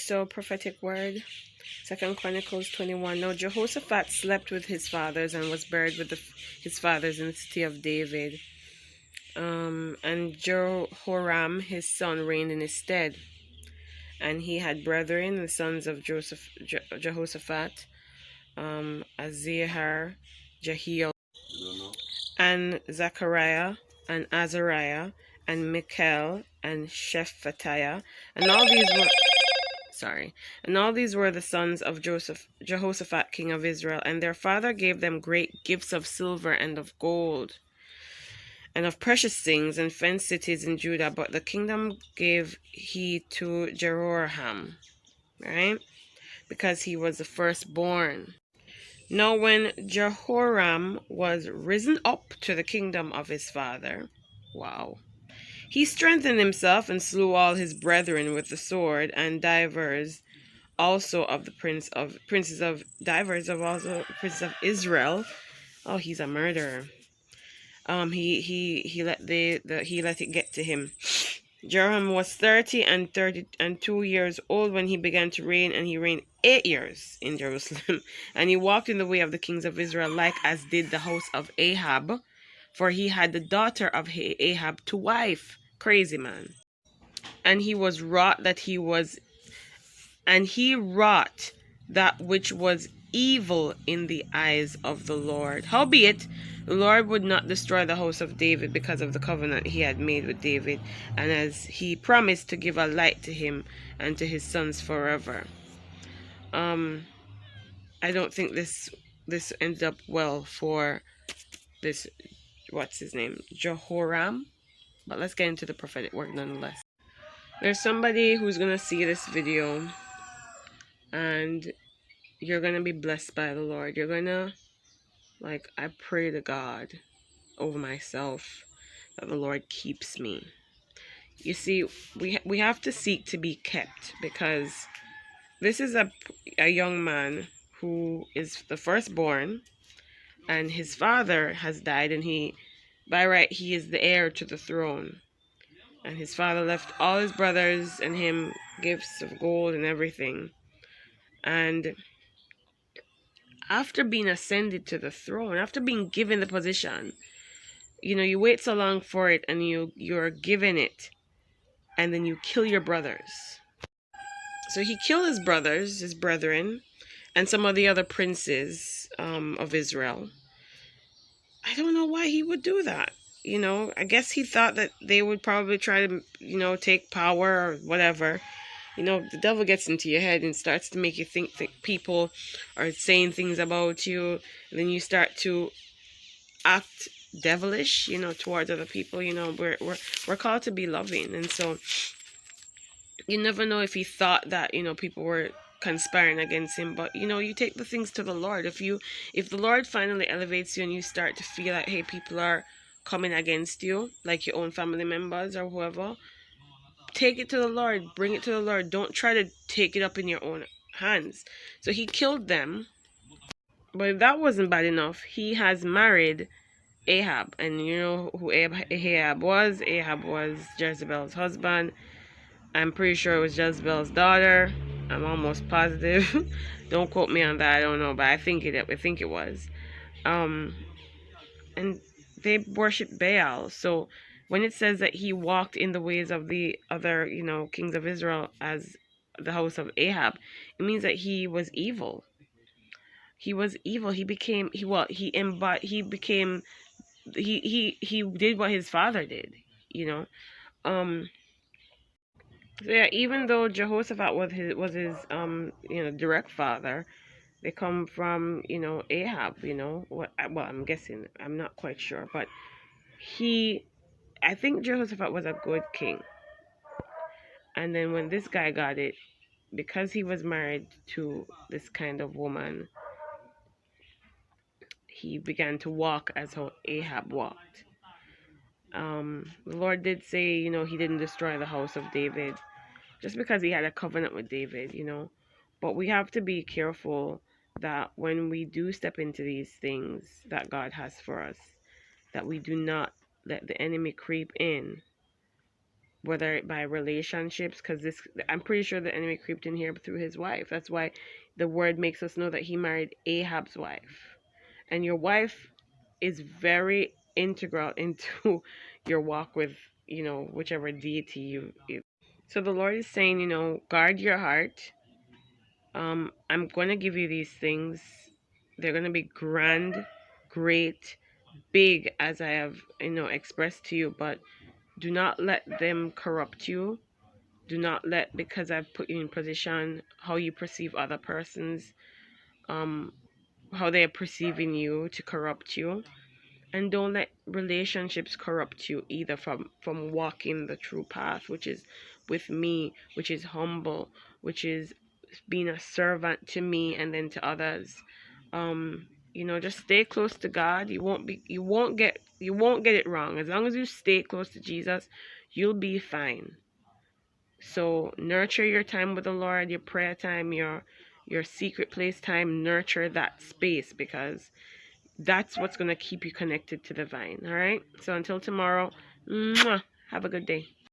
So, prophetic word, 2 Chronicles 21. Now Jehoshaphat slept with his fathers and was buried with his fathers in the city of David. And Jehoram his son reigned in his stead. And he had brethren, the sons of Jehoshaphat, Azihar, Jehiel, and Zechariah, and Azariah, and Michael, and Shephatiah, and all these were the sons of Jehoshaphat, king of Israel, and their father gave them great gifts of silver and of gold, and of precious things, and fenced cities in Judah. But the kingdom gave he to Jehoram, right? Because he was the firstborn. Now when Jehoram was risen up to the kingdom of his father, wow, he strengthened himself and slew all his brethren with the sword, and divers also of the princes of Israel. Oh, he's a murderer. He let he let it get to him. Jehoram was 32 years old when he began to reign, and he reigned 8 years in Jerusalem. And he walked in the way of the kings of Israel, like as did the house of Ahab, for he had the daughter of Ahab to wife. Crazy man. And he wrought that which was evil in the eyes of the Lord. Howbeit, the Lord would not destroy the house of David because of the covenant he had made with David, and as he promised to give a light to him and to his sons forever. I don't think this ended up well for this, what's his name, Jehoram. But let's get into the prophetic word nonetheless. There's somebody who's gonna see this video, and you're gonna be blessed by the Lord. You're gonna, like, I pray to God over myself that the Lord keeps me. You see, we have to seek to be kept, because this is a young man who is the firstborn, and his father has died, and by right he is the heir to the throne. And his father left all his brothers and him gifts of gold and everything. And after being ascended to the throne, after being given the position, you wait so long for it, and you're given it, and then you kill your brothers. So he killed his brothers, his brethren, and some of the other princes of Israel. I don't know why he would do that. I guess he thought that they would probably try to, take power or whatever. The devil gets into your head and starts to make you think that people are saying things about you. And then you start to act devilish, towards other people. We're called to be loving. And so you never know if he thought that, people were conspiring against him. But, you take the things to the Lord. If the Lord finally elevates you and you start to feel like, hey, people are coming against you, like your own family members or whoever, take it to the Lord. Bring it to the Lord. Don't try to take it up in your own hands. So he killed them. But if that wasn't bad enough, he has married Ahab. And you know who Ahab was? Ahab was Jezebel's husband. I'm pretty sure it was Jezebel's daughter. I'm almost positive. Don't quote me on that. I don't know, but I think it was. And they worship Baal. So when it says that he walked in the ways of the other, kings of Israel as the house of Ahab, it means that he was evil. He was evil. He became he did what his father did. So yeah, even though Jehoshaphat was his direct father, they come from Ahab. Well, I'm guessing, I'm not quite sure, but I think Jehoshaphat was a good king. And then when this guy got it, because he was married to this kind of woman, he began to walk as how Ahab walked. The Lord did say, he didn't destroy the house of David just because he had a covenant with David, But we have to be careful that when we do step into these things that God has for us, that we do not let the enemy creep in whether it by relationships, because this, I'm pretty sure the enemy creeped in here through his wife. That's why the word makes us know that he married Ahab's wife. And your wife is very integral into your walk with, whichever deity you. So the Lord is saying, guard your heart. I'm going to give you these things. They're going to be grand, great, big, as I have, expressed to you, but do not let them corrupt you. Do not let, because I've put you in position, how you perceive other persons, um, how they are perceiving you, to corrupt you. And don't let relationships corrupt you either from walking the true path, which is with me, which is humble, which is being a servant to me and then to others. Just stay close to God. You won't get it wrong. As long as you stay close to Jesus, you'll be fine. So nurture your time with the Lord, your prayer time, your secret place time. Nurture that space, because that's what's going to keep you connected to the vine. All right. So until tomorrow, mwah, have a good day.